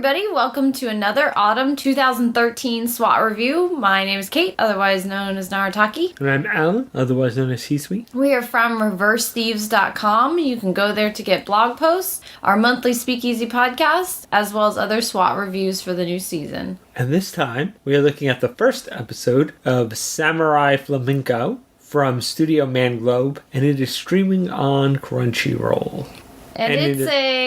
everybody. Welcome to another Autumn 2013 SWAT review. My name is Kate, otherwise known as Narataki. And I'm Alan, otherwise known as C-Suite. We are from ReverseThieves.com. You can go there to get blog posts, our monthly Speakeasy podcast, as well as other SWAT reviews for the new season. And this time, we are looking at the first episode of Samurai Flamenco from Studio Manglobe, and it is streaming on Crunchyroll. And it's a,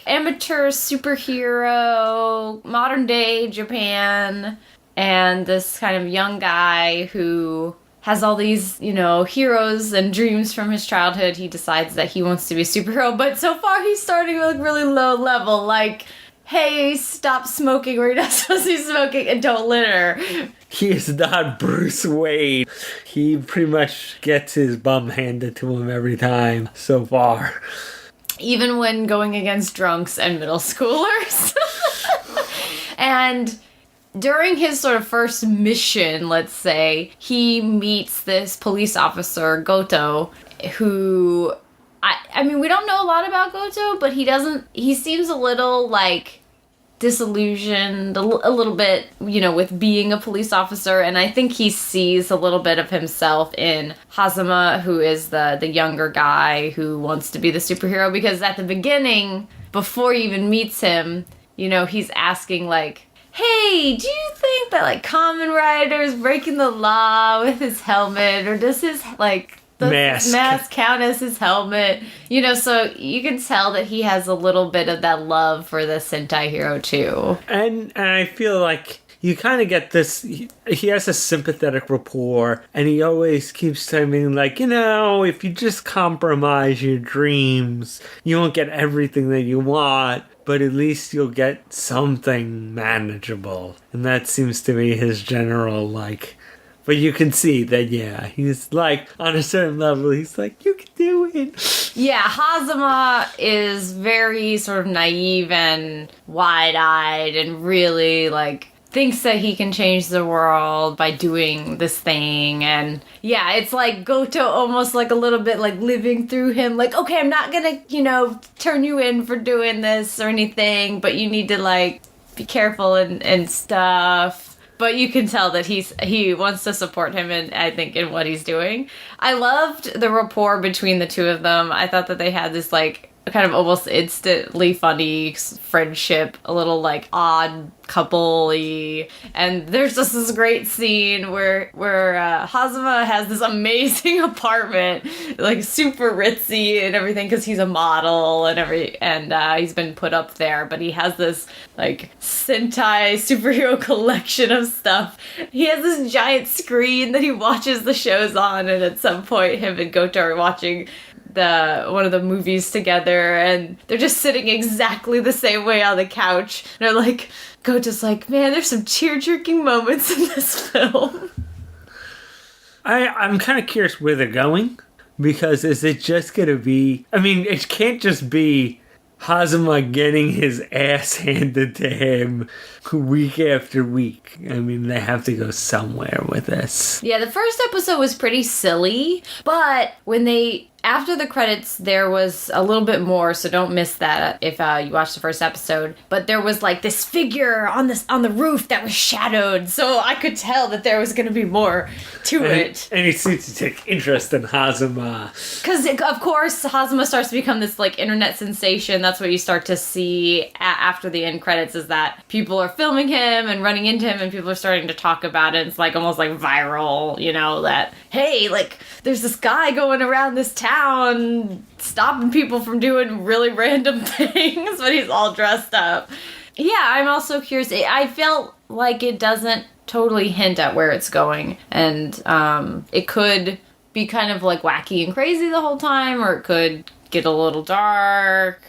amateur superhero, modern day Japan, and this kind of young guy who has all these, heroes and dreams from his childhood. He decides that he wants to be a superhero, but so far he's starting with really low level, hey, stop smoking where you're not supposed to be smoking and don't litter. He is not Bruce Wayne. He pretty much gets his bum handed to him every time so far. Even when going against drunks and middle schoolers. And during his sort of first mission, let's say, he meets this police officer, Goto, who... I mean, we don't know a lot about Goto, but he seems a little, disillusioned a little bit, with being a police officer, and I think he sees a little bit of himself in Hazama, who is the younger guy who wants to be the superhero, because at the beginning, before he even meets him, he's asking, hey, do you think that, Kamen Rider is breaking the law with his helmet, or does his, mask count as his helmet? So you can tell that he has a little bit of that love for the Sentai hero too. And I feel like you kind of get this, he has a sympathetic rapport, and he always keeps saying, if you just compromise your dreams, you won't get everything that you want, but at least you'll get something manageable. And that seems to be his general, But you can see that, he's on a certain level, he's you can do it. Yeah, Hazama is very sort of naive and wide-eyed and really, thinks that he can change the world by doing this thing. And, it's Goto almost a little bit living through him. Okay, I'm not gonna, turn you in for doing this or anything, but you need to, be careful and stuff. But you can tell that he wants to support him, I think, in what he's doing. I loved the rapport between the two of them. I thought that they had this, kind of almost instantly funny friendship, a little, odd couple-y. And there's just this great scene where Hazama has this amazing apartment, super ritzy and everything, because he's a model and he's been put up there, but he has this, Sentai superhero collection of stuff. He has this giant screen that he watches the shows on, and at some point him and Goto are watching one of the movies together, and they're just sitting exactly the same way on the couch. And they're Goto's man, there's some tear-jerking moments in this film. I'm kind of curious where they're going, because is it just going to be... I mean, it can't just be Hazama getting his ass handed to him week after week. I mean, they have to go somewhere with this. Yeah, the first episode was pretty silly, but after the credits, there was a little bit more, so don't miss that if you watch the first episode. But there was this figure on the roof that was shadowed, so I could tell that there was going to be more to it. And he seems to take interest in Hazama. Because, of course, Hazama starts to become this, internet sensation. That's what you start to see after the end credits, is that people are filming him and running into him, and people are starting to talk about it. It's, almost viral, that, hey, there's this guy going around this town stopping people from doing really random things, but he's all dressed up. Yeah, I'm also curious. I felt like it doesn't totally hint at where it's going, and it could be kind of wacky and crazy the whole time, or it could get a little dark.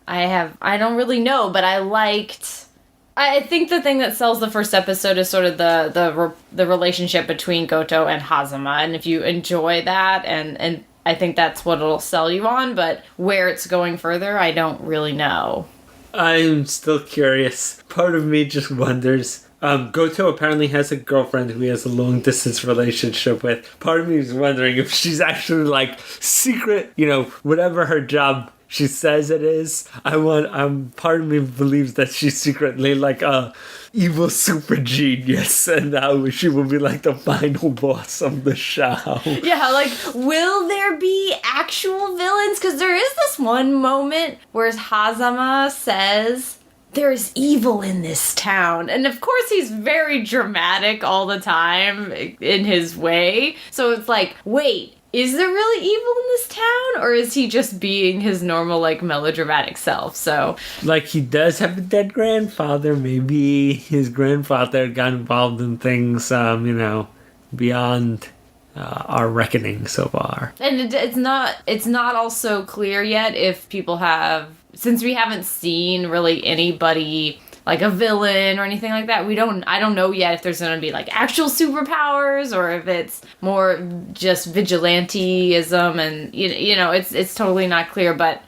I don't really know, but I think the thing that sells the first episode is sort of the relationship between Goto and Hazama, and if you enjoy that, and I think that's what it'll sell you on, but where it's going further, I don't really know. I'm still curious. Part of me just wonders. Goto apparently has a girlfriend who he has a long-distance relationship with. Part of me is wondering if she's actually, secret, whatever her job she says it is. Part of me believes that she's secretly like a evil super genius, and now she will be like the final boss of the show. Yeah, like, will there be actual villains? Because there is this one moment where Hazama says, there's evil in this town. And of course he's very dramatic all the time in his way. So it's like, wait, is there really evil in this town? Or is he just being his normal, like, melodramatic self? So, like, he does have a dead grandfather. Maybe his grandfather got involved in things, beyond our reckoning so far. And it's not also clear yet if people have, since we haven't seen really anybody like a villain or anything like that, I don't know yet if there's going to be like actual superpowers or if it's more just vigilanteism, and it's totally not clear. But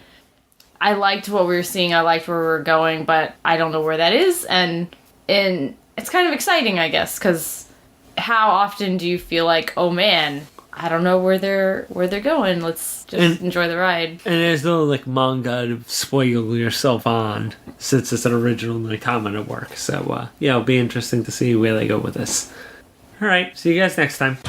I liked what we were seeing, I liked where we were going, but I don't know where that is, and it's kind of exciting, I guess, because how often do you feel like, oh man, I don't know where they're going. Let's just enjoy the ride. And there's no like manga to spoil yourself on, since it's an original Nakamura work. So it'll be interesting to see where they go with this. All right, see you guys next time.